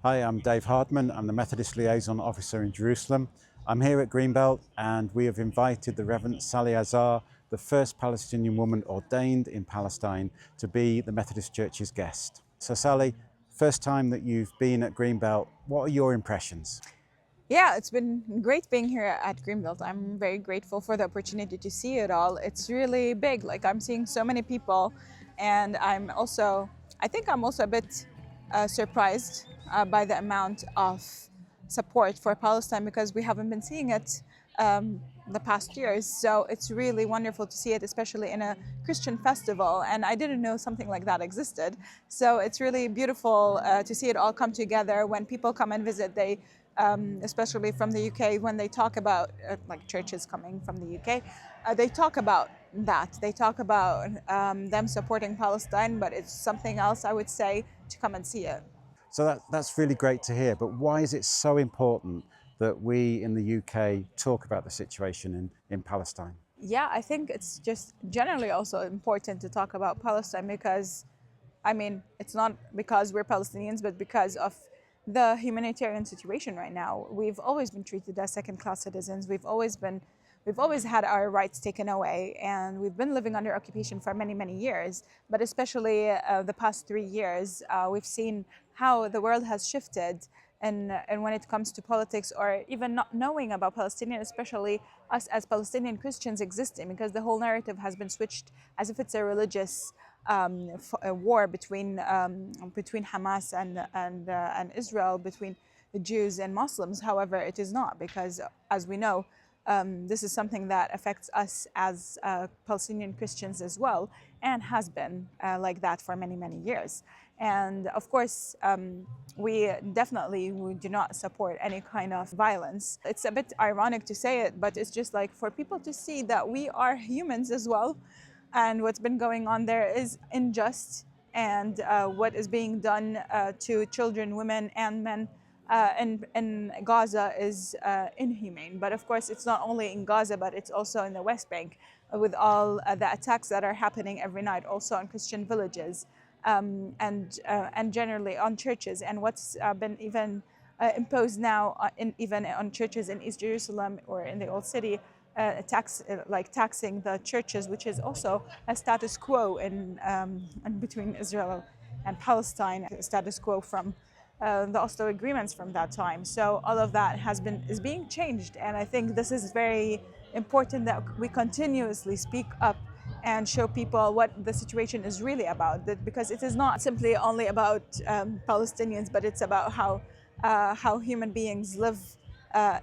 Hi, I'm Dave Hardman. I'm the Methodist Liaison Officer in Jerusalem. I'm here at Greenbelt and we have invited the Revd Sally Azar, the first Palestinian woman ordained in Palestine, to be the Methodist Church's guest. So Sally, first time that you've been at Greenbelt, what are your impressions? Yeah, it's been great being here at Greenbelt. I'm very grateful for the opportunity to see it all. It's really big. Like I'm seeing so many people, and I think I'm also a bit surprised by the amount of support for Palestine because we haven't been seeing it the past years. So it's really wonderful to see it, especially in a Christian festival. And I didn't know something like that existed. So it's really beautiful to see it all come together. When people come and visit, especially from the UK, when they talk about like churches coming from the UK, they talk about that. They talk about them supporting Palestine, but it's something else, I would say, to come and see it. So that's really great to hear, but why is it so important that we in the UK talk about the situation in Palestine? Yeah, I think it's just generally also important to talk about Palestine because, I mean, it's not because we're Palestinians, but because of the humanitarian situation right now. We've always been treated as second-class citizens. We've always had our rights taken away, and we've been living under occupation for many, many years. But especially the past 3 years, we've seen how the world has shifted. And when it comes to politics or even not knowing about Palestinian, especially us as Palestinian Christians existing, because the whole narrative has been switched as if it's a religious a war between Hamas and Israel, between the Jews and Muslims. However, it is not, because as we know, this is something that affects us as Palestinian Christians as well, and has been like that for many, many years. And of course, we do not support any kind of violence. It's a bit ironic to say it, but it's just like for people to see that we are humans as well, and what's been going on there is unjust, and what is being done to children, women, and men in Gaza is inhumane. But of course, it's not only in Gaza, but it's also in the West Bank, with all the attacks that are happening every night, also on Christian villages, and generally on churches. And what's been even imposed now, even on churches in East Jerusalem or in the Old City, taxing the churches, which is also a status quo in between Israel and Palestine, a status quo from the Oslo agreements from that time. So all of that is being changed, and I think this is very important that we continuously speak up and show people what the situation is really about. Because it is not simply only about Palestinians, but it's about how human beings live.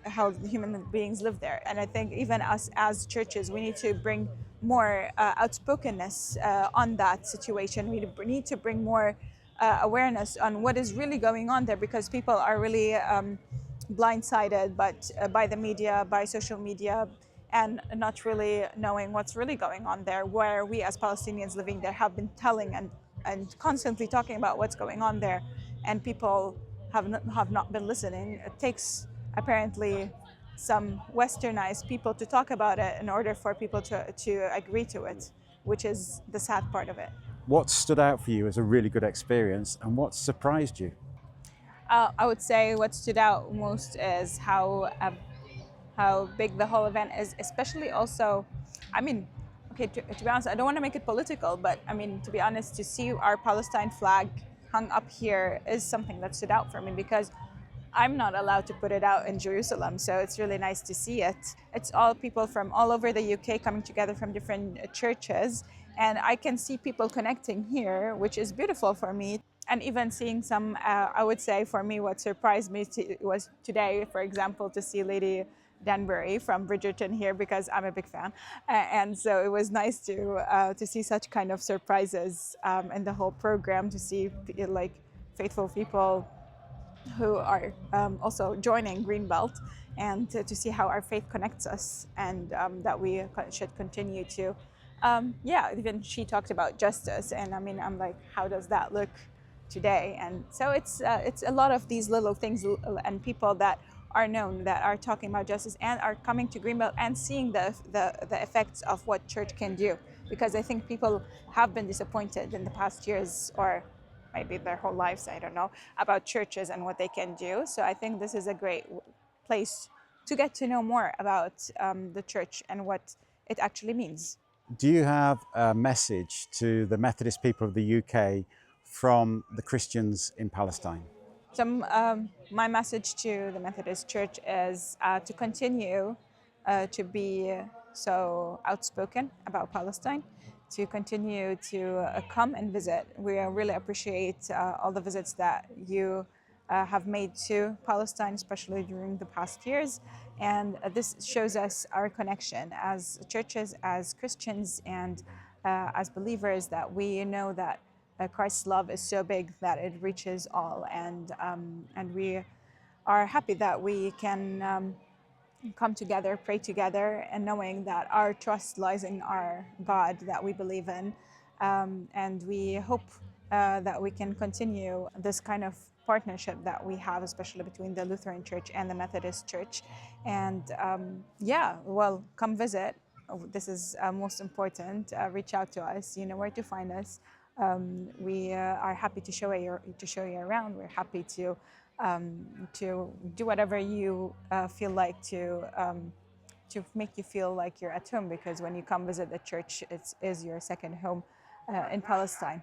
How human beings live there. And I think even us as churches, we need to bring more outspokenness on that situation. We need to bring more awareness on what is really going on there, because people are really blindsided by the media, by social media, and not really knowing what's really going on there, where we as Palestinians living there have been telling and constantly talking about what's going on there, and people have not been listening. It takes apparently some westernized people to talk about it in order for people to agree to it, which is the sad part of it. What stood out for you as a really good experience and what surprised you? I would say what stood out most is how big the whole event is, especially also, I mean, okay, to be honest, I don't want to make it political, but I mean, to be honest, to see our Palestine flag hung up here is something that stood out for me, because I'm not allowed to put it out in Jerusalem, so it's really nice to see it. It's all people from all over the UK coming together from different churches, and I can see people connecting here, which is beautiful for me. And even seeing some, I would say for me, what surprised me was today, for example, to see Lady Danbury from Bridgerton here, because I'm a big fan, and so it was nice to see such kind of surprises in the whole program, to see like faithful people who are also joining Greenbelt, and to see how our faith connects us, and that we should continue to. Yeah, even she talked about justice, and I mean, I'm like, how does that look today? And so it's a lot of these little things, and people that are known that are talking about justice and are coming to Greenbelt and seeing the effects of what church can do. Because I think people have been disappointed in the past years, or maybe their whole lives, I don't know, about churches and what they can do. So I think this is a great place to get to know more about the church and what it actually means. Do you have a message to the Methodist people of the UK from the Christians in Palestine? So my message to the Methodist Church is to continue to be so outspoken about Palestine, to continue to come and visit. We really appreciate all the visits that you have made to Palestine, especially during the past years. And this shows us our connection as churches, as Christians, and as believers, that we know that Christ's love is so big that it reaches all, and we are happy that we can come together, pray together, and knowing that our trust lies in our God that we believe in, and we hope that we can continue this kind of partnership that we have, especially between the Lutheran Church and the Methodist Church. And yeah, well, come visit. This is most important. Reach out to us. You know where to find us. We are happy to show you around. We're happy to do whatever you feel like to make you feel like you're at home. Because when you come visit the church, it is your second home in Palestine.